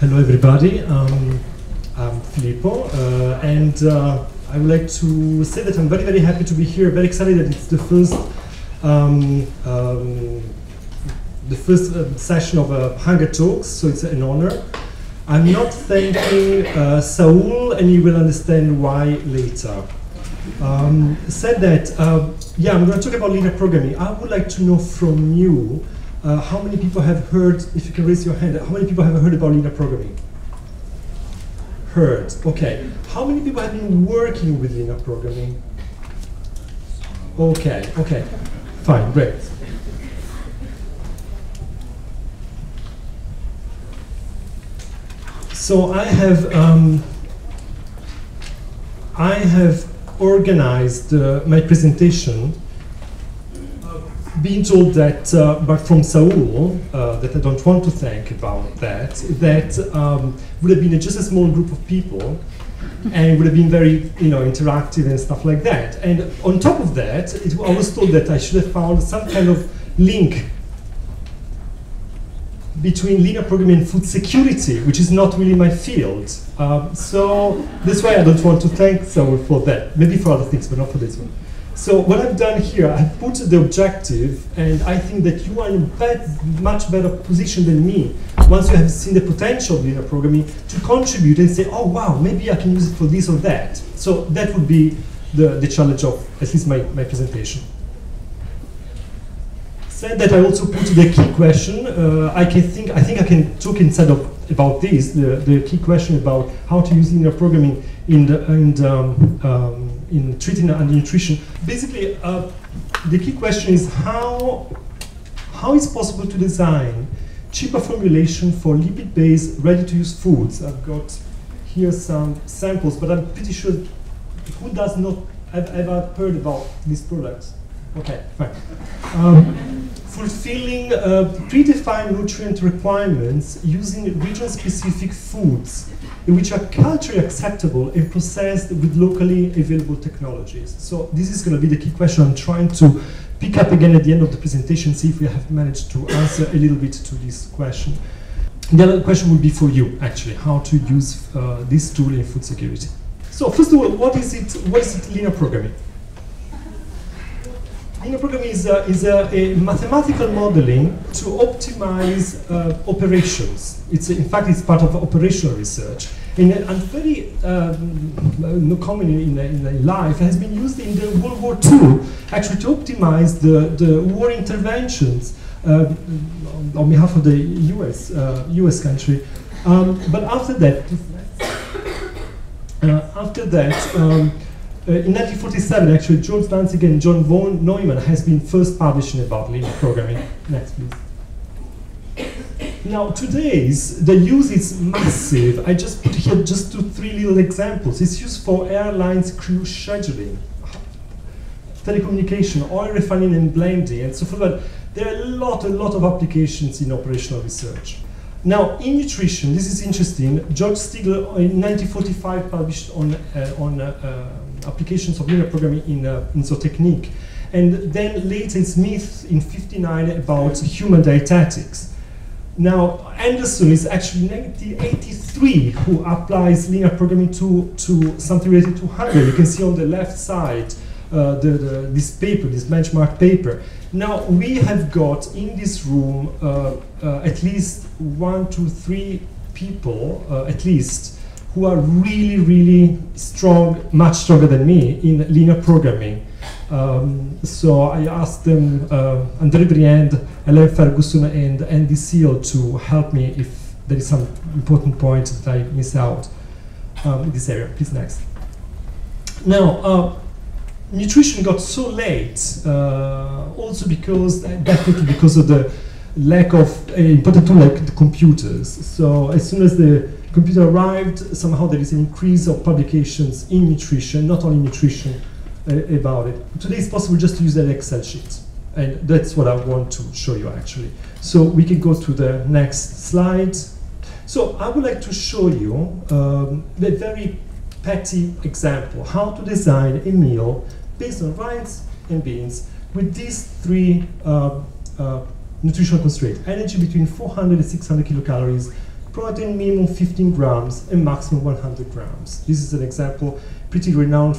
Hello everybody, I'm Filippo, and I would like to say that I'm very, very happy to be here, very excited that it's the first session of Hunger Talks, so it's an honor. I'm not thanking Saul, and you will understand why later. Said that, yeah, I'm going to talk about linear programming. I would like to know from you, how many people have heard, if you can raise your hand, how many people have heard about linear programming? Heard, okay. How many people have been working with linear programming? Okay, okay, fine, great. So I have organized my presentation being told that, but from Saul, that I don't want to thank about that would have been just a small group of people, and would have been very, interactive and stuff like that. And on top of that, I was told that I should have found some kind of link between linear programming and food security, which is not really my field. So that's why I don't want to thank Saul for that. Maybe for other things, but not for this one. So what I've done here, I've put the objective, and I think that you are in a much better position than me, once you have seen the potential of linear programming, to contribute and say, oh wow, maybe I can use it for this or that. So that would be the challenge of at least my presentation. Said that I also put the key question. I think I can talk instead of about this, the key question about how to use linear programming in treating and nutrition. Basically, the key question is how is possible to design cheaper formulation for lipid-based, ready-to-use foods. I've got here some samples, but I'm pretty sure who does not have ever heard about these products. Okay, fine. Fulfilling predefined nutrient requirements using region-specific foods which are culturally acceptable and processed with locally available technologies. So this is going to be the key question I'm trying to pick up again at the end of the presentation, see if we have managed to answer a little bit to this question. The other question would be for you, actually, how to use this tool in food security. So first of all, what is it linear programming? Linear programming is a mathematical modeling to optimize operations. In fact, it's part of operational research. And very common in life, it has been used in the World War II, actually to optimize the war interventions on behalf of the US country. But after that, in 1947, actually, George Danzig and John von Neumann has been first publishing about linear programming. Next, please. Now, the use is massive. I just put here just three little examples. It's used for airlines crew scheduling, telecommunication, oil refining and blending, and so forth. But there are a lot of applications in operational research. Now, in nutrition, this is interesting. George Stigler in 1945 published on applications of linear programming in zootechnique, and then later Smith in '59 about human dietetics. Now, Anderson is actually 1983 who applies linear programming to something related to hunger. You can see on the left side this paper, this benchmark paper. Now, we have got in this room at least 1, 2, 3 people, at least, who are really, really strong, much stronger than me in linear programming. So I asked them, André Briand, Alain Ferguson, and Andy Seal to help me if there is some important point that I miss out in this area. Please, next. Now, nutrition got so late, also definitely because of the lack of important tool like the computers. So as soon as the computer arrived, somehow there is an increase of publications in nutrition, not only nutrition, about it. Today it's possible just to use an Excel sheet, and that's what I want to show you actually. So we can go to the next slide. So I would like to show you a very petty example, how to design a meal based on rice and beans with these three nutritional constraints: energy between 400 and 600 kilocalories, protein minimum 15 grams and maximum 100 grams. This is an example, pretty renowned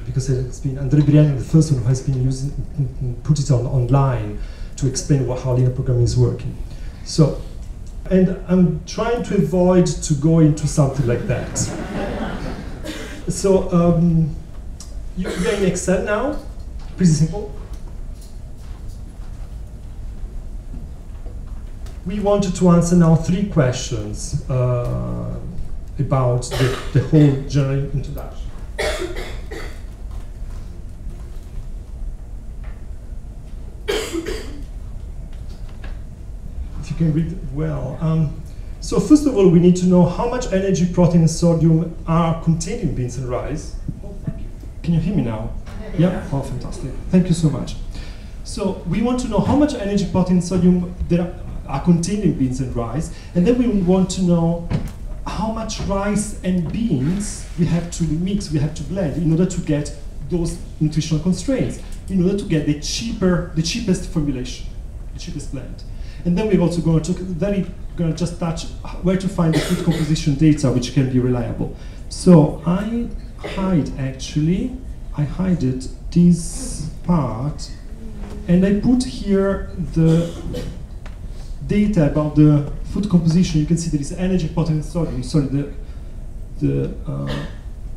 because it's been André Briand, the first one who has been put it online to explain how linear programming is working. So, and I'm trying to avoid to go into something like that. So, you're in Excel now, pretty simple. We wanted to answer now 3 questions about the whole general introduction. If you can read it well. So first of all, we need to know how much energy, protein, and sodium are contained in beans and rice. Oh, thank you. Can you hear me now? Yeah? Oh, fantastic. Thank you so much. So we want to know how much energy, protein, and sodium there are contained in beans and rice, and then we want to know how much rice and beans we have to mix, we have to blend in order to get those nutritional constraints, in order to get the cheapest formulation, the cheapest blend. And then we're also going to just touch where to find the food composition data which can be reliable. So I hide this part, and I put here the data about the food composition. You can see there is energy, protein, and sodium. Sorry, the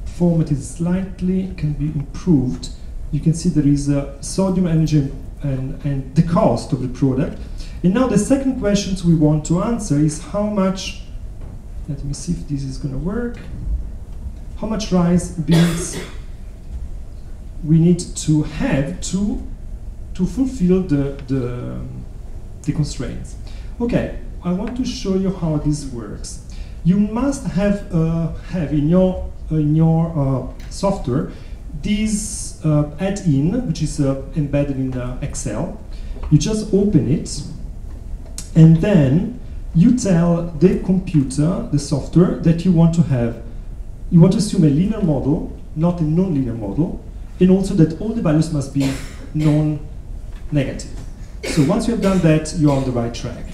format is slightly can be improved. You can see there is sodium, energy, and the cost of the product. And now the second question we want to answer is how much. Let me see if this is going to work. How much rice, beans we need to have to fulfill the constraints. Okay, I want to show you how this works. You must have in your software this add-in, which is embedded in Excel. You just open it, and then you tell the computer, the software, that you want to have. You want to assume a linear model, not a non-linear model, and also that all the values must be non-negative. So once you have done that, you're on the right track.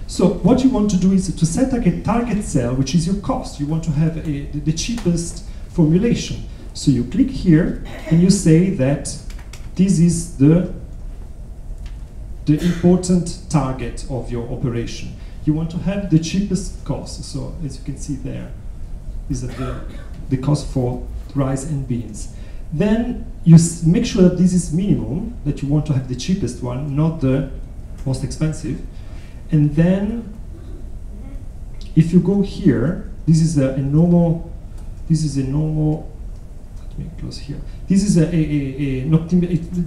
So what you want to do is to set like a target cell, which is your cost. You want to have the cheapest formulation. So you click here, and you say that this is the important target of your operation. You want to have the cheapest cost. So as you can see there, is the cost for rice and beans. Then you make sure that this is minimum, that you want to have the cheapest one, not the most expensive. And then if you go here, this is a normal, let me close here. This is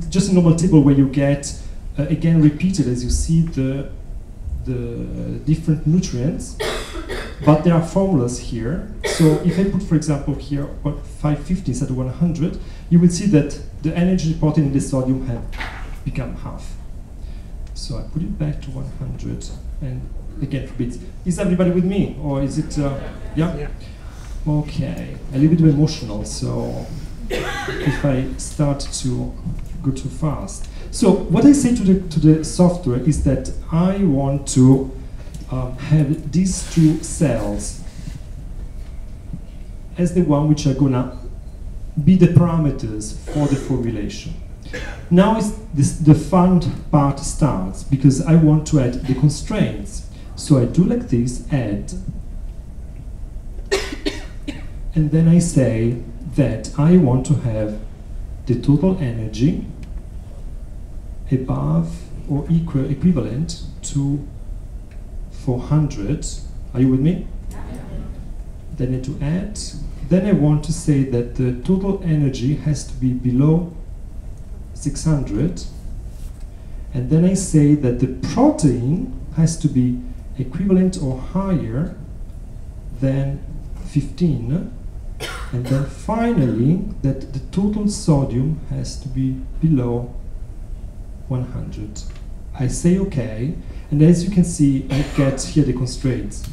just a normal table where you get, again repeated as you see the different nutrients, but there are formulas here. So if I put, for example, here 550 instead of 100, you will see that the energy, protein, and the sodium have become half. So I put it back to 100, and again for bits. Is everybody with me, or is it? Yeah. Okay. A little bit emotional, so if I start to go too fast. So what I say to the software is that I want to have these 2 cells as the one which are gonna be the parameters for the formulation. Now the fun part starts, because I want to add the constraints. So I do like this, add, and then I say that I want to have the total energy above or equivalent to 400. Are you with me? Then I need to add. Then I want to say that the total energy has to be below 600. And then I say that the protein has to be equivalent or higher than 15. And then finally, that the total sodium has to be below 100. I say OK, and as you can see, I get here the constraints.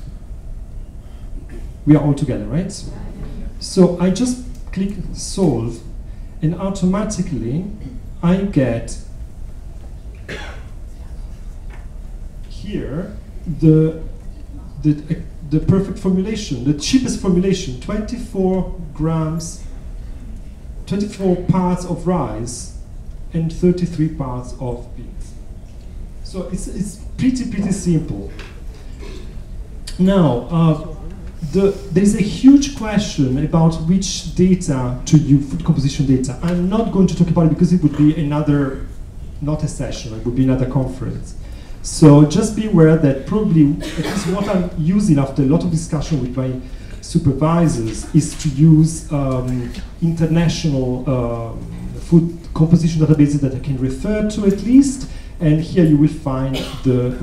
We are all together, right? So I just click solve, and automatically I get here the the perfect formulation, the cheapest formulation, 24 grams, 24 parts of rice and 33 parts of beans. So it's pretty simple. Now, there's a huge question about which data to use, food composition data. I'm not going to talk about it because it would be another, not a session, it would be another conference. So just be aware that probably, at least what I'm using after a lot of discussion with my supervisors, is to use international food composition databases that I can refer to at least, and here you will find the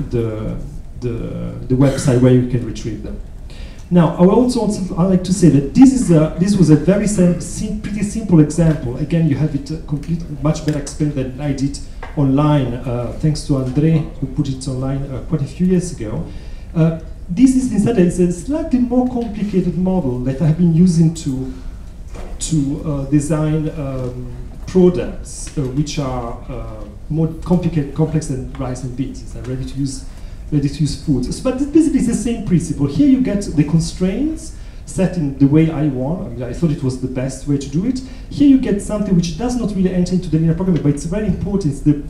website where you can retrieve them. Now, I would also like to say that this was a very pretty simple example. Again, you have it much better explained than I did online, thanks to Andre, who put it online quite a few years ago. This is instead a slightly more complicated model that I have been using to design products which are more complex than rice and beans. It's ready-to-use foods. But basically it's the same principle. Here you get the constraints set in the way I want. I mean, I thought it was the best way to do it. Here you get something which does not really enter into the linear programming, but it's very important. It's the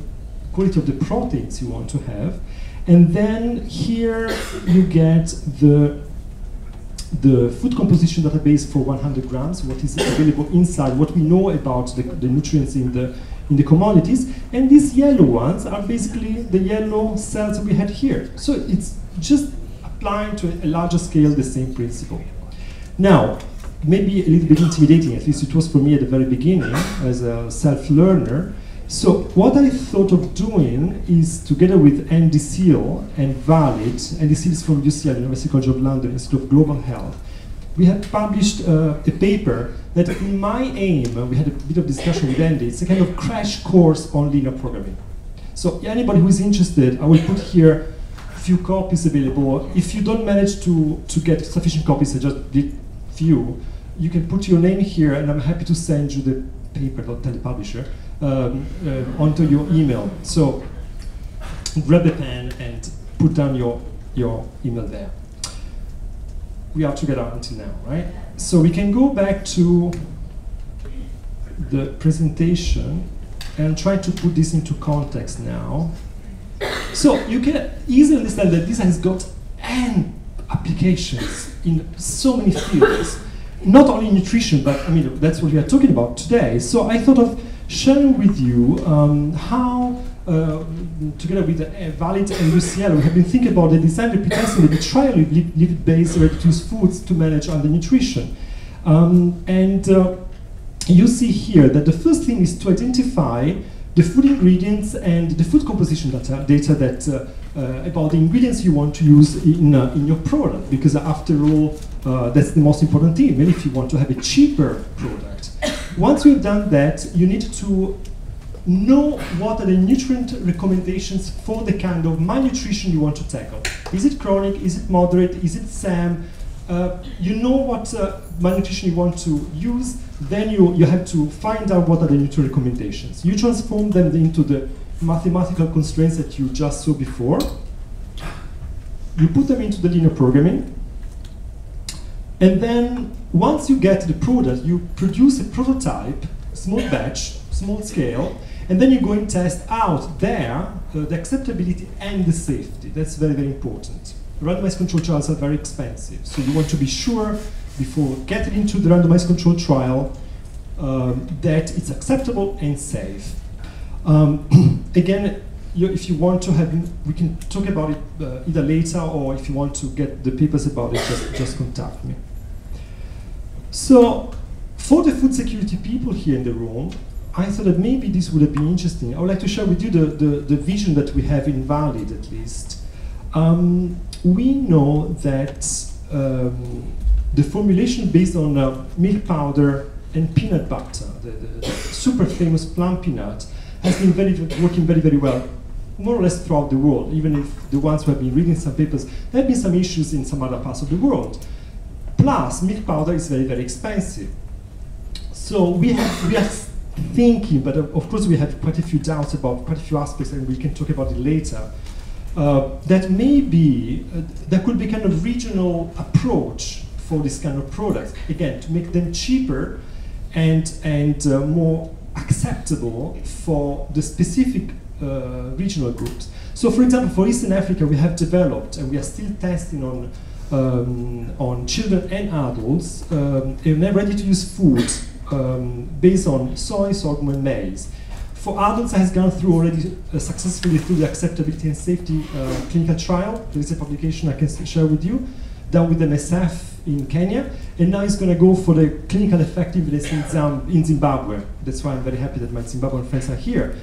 quality of the proteins you want to have. And then here you get the food composition database for 100 grams, what is available inside, what we know about the nutrients in the commodities. And these yellow ones are basically the yellow cells we had here. So it's just applying to a larger scale the same principle. Now, maybe a little bit intimidating, at least it was for me at the very beginning as a self-learner. So what I thought of doing is, together with Andy Seal and Valid, Andy Seal is from UCL, University College of London, Institute of Global Health, we have published a paper that in my aim, we had a bit of discussion with Andy, it's a kind of crash course on linear programming. So anybody who is interested, I will put here a few copies available. If you don't manage to get sufficient copies, I just did few, you can put your name here and I'm happy to send you the paper, don't tell the publisher, onto your email. So grab a pen and put down your email there. We are together until now, right? So we can go back to the presentation and try to put this into context now. So you can easily understand that this has got n applications in so many fields, not only nutrition, but I mean, that's what we are talking about today. So I thought of sharing with you how, together with Valid and UCL, we have been thinking about the design, replication, and the trial of lipid-based ready-to-use foods to manage undernutrition. You see here that the first thing is to identify the food ingredients and the food composition data that about the ingredients you want to use in your product, because after all, that's the most important thing, even if you want to have a cheaper product. Once you've done that, you need to know what are the nutrient recommendations for the kind of malnutrition you want to tackle. Is it chronic? Is it moderate? Is it SAM? You know what malnutrition you want to use, then you have to find out what are the nutrient recommendations. You transform them into the mathematical constraints that you just saw before. You put them into the linear programming. And then once you get the product, you produce a prototype, small batch, small scale, and then you go and test out there the acceptability and the safety. That's very, very important. Randomized controlled trials are very expensive, so you want to be sure before getting into the randomized controlled trial that it's acceptable and safe. Again, if you want to have, we can talk about it either later, or if you want to get the papers about it, just contact me. So, for the food security people here in the room, I thought that maybe this would have been interesting. I would like to share with you the vision that we have in Valid, at least. We know that the formulation based on milk powder and peanut butter, the super famous plum peanut, has been working very, very well, more or less throughout the world. Even if the ones who have been reading some papers, there have been some issues in some other parts of the world. Plus, milk powder is very, very expensive. So we are thinking, but of course we have quite a few doubts about quite a few aspects, and we can talk about it later. that maybe there could be kind of regional approach for this kind of products, again, to make them cheaper and more acceptable for the specific regional groups. So, for example, for Eastern Africa, we have developed, and we are still testing on children and adults, a ready-to-use food based on soy, sorghum, and maize. For adults, it has gone through already successfully through the acceptability and safety clinical trial. There is a publication I can share with you, done with MSF in Kenya, and now it's going to go for the clinical effectiveness in Zimbabwe. That's why I'm very happy that my Zimbabwean friends are here.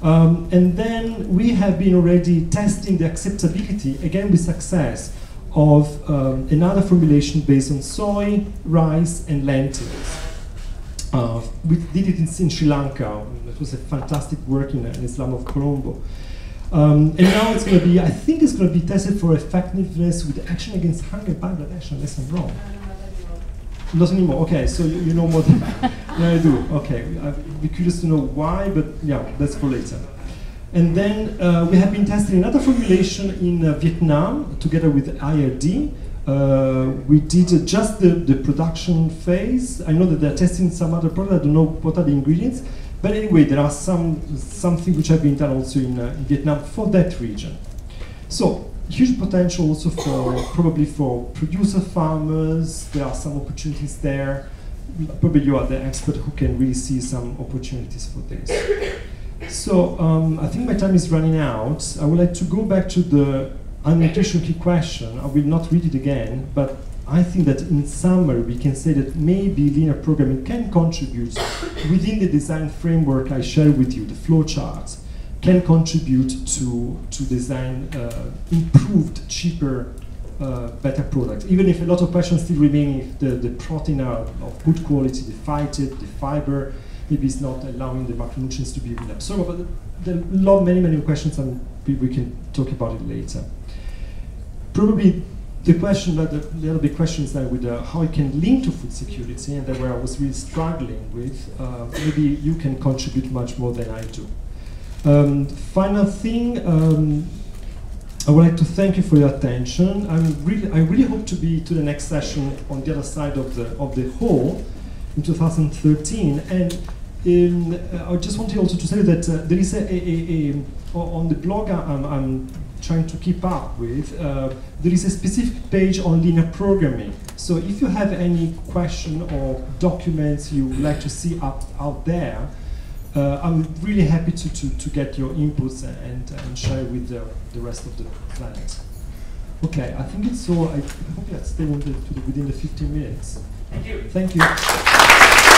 And then we have been already testing the acceptability, again with success, of another formulation based on soy, rice, and lentils. We did it in Sri Lanka. It was a fantastic work in Islam of Colombo. And now it's going to be, I think it's going to be tested for effectiveness with action against hunger in Bangladesh, unless I'm wrong. Not anymore. Okay, so you know more than I do. Okay, I'd be curious to know why, but yeah, that's for later. And then we have been testing another formulation in Vietnam together with IRD. We did just the production phase. I know that they're testing some other product. I don't know what are the ingredients, but anyway, there are something which have been done also in Vietnam for that region. So huge potential also for probably for producer farmers. There are some opportunities there. Probably you are the expert who can really see some opportunities for this. So I think my time is running out. I would like to go back to the nutrition key question. I will not read it again, but I think that in summary we can say that maybe linear programming can contribute within the design framework I shared with you, the flow charts, can contribute to design improved, cheaper, better products. Even if a lot of questions still remain, if the protein are of good quality, the phytate, the fiber, maybe it's not allowing the macronutrients to be absorbed, but there are many questions, and we can talk about it later. Probably the question, the other big question is that with how it can link to food security, and that where I was really struggling with, maybe you can contribute much more than I do. Final thing, I would like to thank you for your attention. I really hope to be to the next session on the other side of the hall in 2013. And I just wanted also to say that there is on the blog I'm trying to keep up with, there is a specific page on linear programming. So if you have any question or documents you would like to see out there, I'm really happy to get your inputs and share with the rest of the planet. Okay, I think it's all. I hope you stay within the 15 minutes. Thank you. Thank you.